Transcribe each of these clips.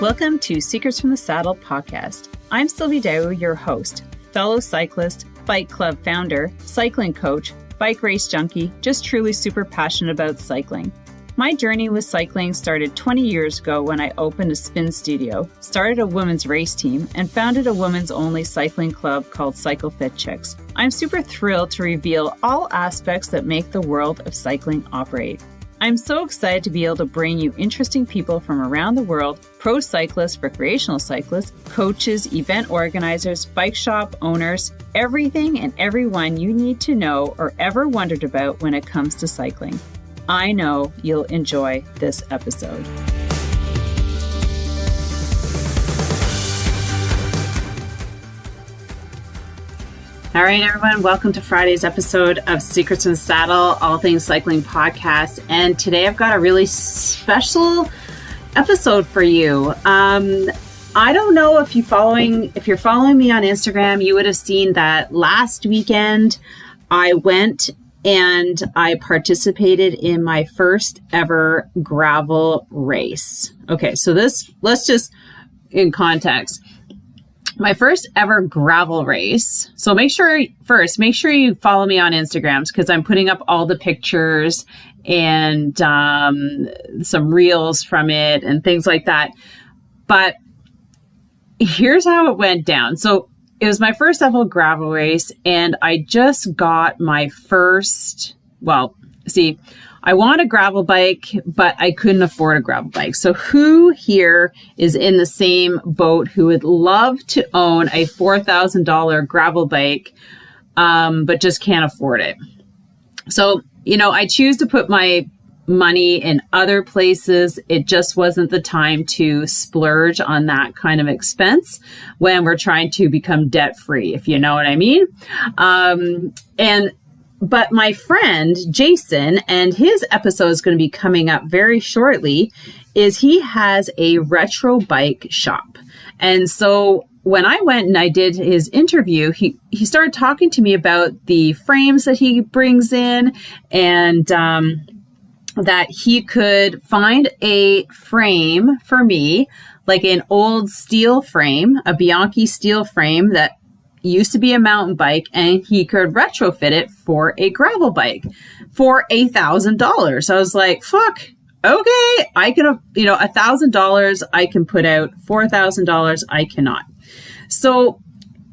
Welcome to Secrets from the Saddle podcast. I'm Sylvie D'Aoust, your host, fellow cyclist, bike club founder, cycling coach, bike race junkie, just truly super passionate about cycling. My journey with cycling started 20 years ago when I opened a spin studio, started a women's race team, and founded a women's only cycling club called Cycle Fit Chicks. I'm super thrilled to reveal all aspects that make the world of cycling operate. I'm so excited to be able to bring you interesting people from around the world, pro cyclists, recreational cyclists, coaches, event organizers, bike shop owners, everything and everyone you need to know or ever wondered about when it comes to cycling. I know you'll enjoy this episode. All right, everyone, welcome to Friday's episode of Secrets in the Saddle, All Things Cycling Podcast. And today I've got a really special episode for you. I don't know if you're following me on Instagram, you would have seen that last weekend I went and I participated in my first ever gravel race. Okay, so let's just in context. My first ever gravel race. So make sure you follow me on Instagram because I'm putting up all the pictures and some reels from it and things like that. But here's how it went down. So it was my first ever gravel race and I just got my first, I want a gravel bike, but I couldn't afford a gravel bike. So who here is in the same boat who would love to own a $4,000 gravel bike, but just can't afford it? So, I choose to put my money in other places. It just wasn't the time to splurge on that kind of expense when we're trying to become debt free, if you know what I mean. But my friend, Jason, and his episode is going to be coming up very shortly, is he has a retro bike shop. And so when I went and I did his interview, he started talking to me about the frames that he brings in and that he could find a frame for me, like an old steel frame, a Bianchi steel frame that used to be a mountain bike, and he could retrofit it for a gravel bike for $1,000. I was like, fuck, okay, I can, $1,000 I can put out, $4,000 I cannot. So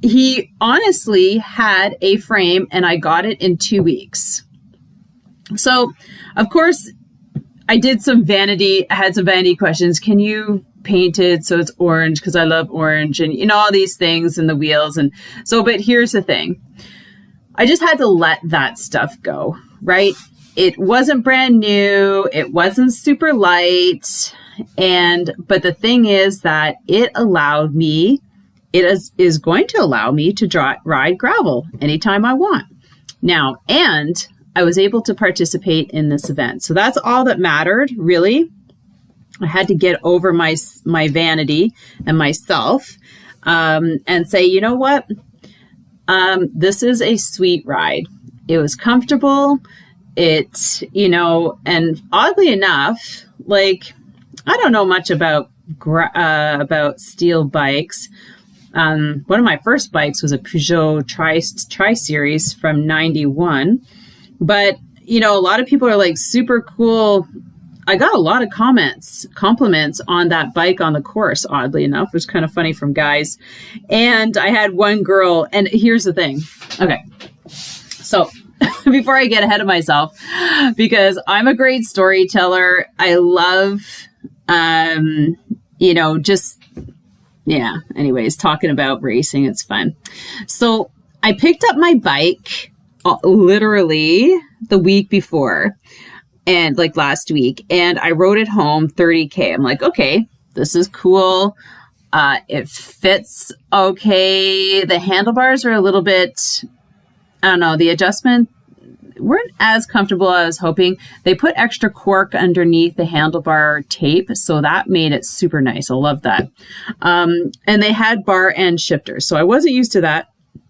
he honestly had a frame and I got it in 2 weeks. So of course I had some vanity questions. Can you paint it so it's orange? Because I love orange and all these things and the wheels. And so, but here's the thing. I just had to let that stuff go, right? It wasn't brand new. It wasn't super light. But the thing is that it is going to allow me to ride gravel anytime I want. Now, and I was able to participate in this event. So that's all that mattered, really. I had to get over my vanity and myself and say, you know what? This is a sweet ride. It was comfortable. And oddly enough, I don't know much about steel bikes. One of my first bikes was a Peugeot Tri-Series from 91. But, a lot of people are super cool. I got a lot of compliments on that bike on the course, oddly enough. It was kind of funny from guys. And I had one girl, and here's the thing. Okay. So before I get ahead of myself, because I'm a great storyteller, I love, anyways, talking about racing, it's fun. So I picked up my bike literally the week before and last week, and I rode it home 30K. I'm like, okay, this is cool. It fits okay. The handlebars are a little bit, I don't know, the adjustment weren't as comfortable as I was hoping. They put extra cork underneath the handlebar tape, so that made it super nice. I love that. And they had bar end shifters, so I wasn't used to that.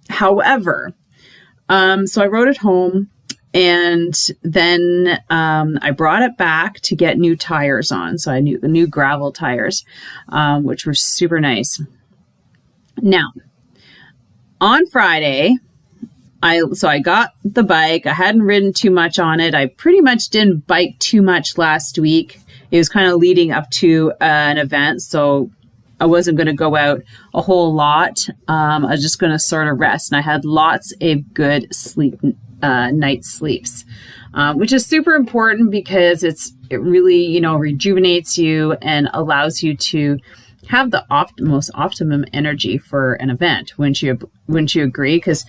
However, so I rode it home And then I brought it back to get new tires on. So I knew the new gravel tires, which were super nice. Now, on Friday, I got the bike. I hadn't ridden too much on it. I pretty much didn't bike too much last week. It was kind of leading up to an event, so I wasn't going to go out a whole lot. I was just going to sort of rest, and I had lots of good night sleeps, which is super important because it really, rejuvenates you and allows you to have the most optimum energy for an event. Wouldn't you agree? Because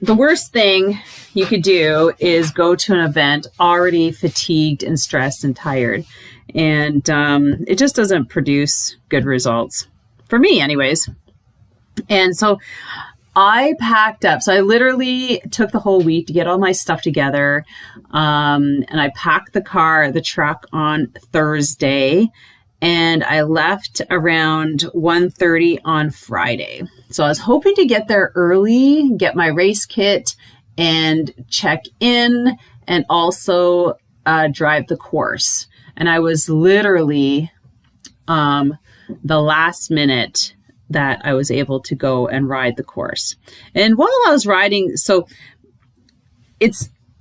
the worst thing you could do is go to an event already fatigued and stressed and tired. And it just doesn't produce good results for me anyways. And so I packed up. So I literally took the whole week to get all my stuff together. And I packed the truck on Thursday. And I left around 1:30 on Friday. So I was hoping to get there early, get my race kit and check in and also drive the course. And I was literally the last minute that I was able to go and ride the course. And while I was riding,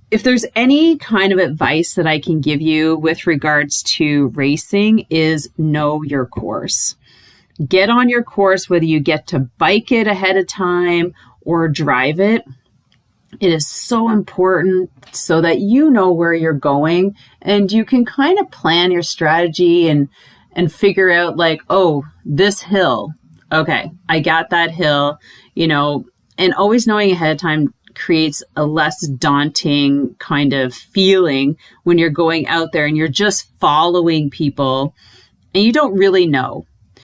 if there's any kind of advice that I can give you with regards to racing is know your course. Get on your course, whether you get to bike it ahead of time or drive it. It is so important so that you know where you're going and you can kind of plan your strategy and figure out this hill. Okay, I got that hill, and always knowing ahead of time creates a less daunting kind of feeling when you're going out there and you're just following people and you don't really know.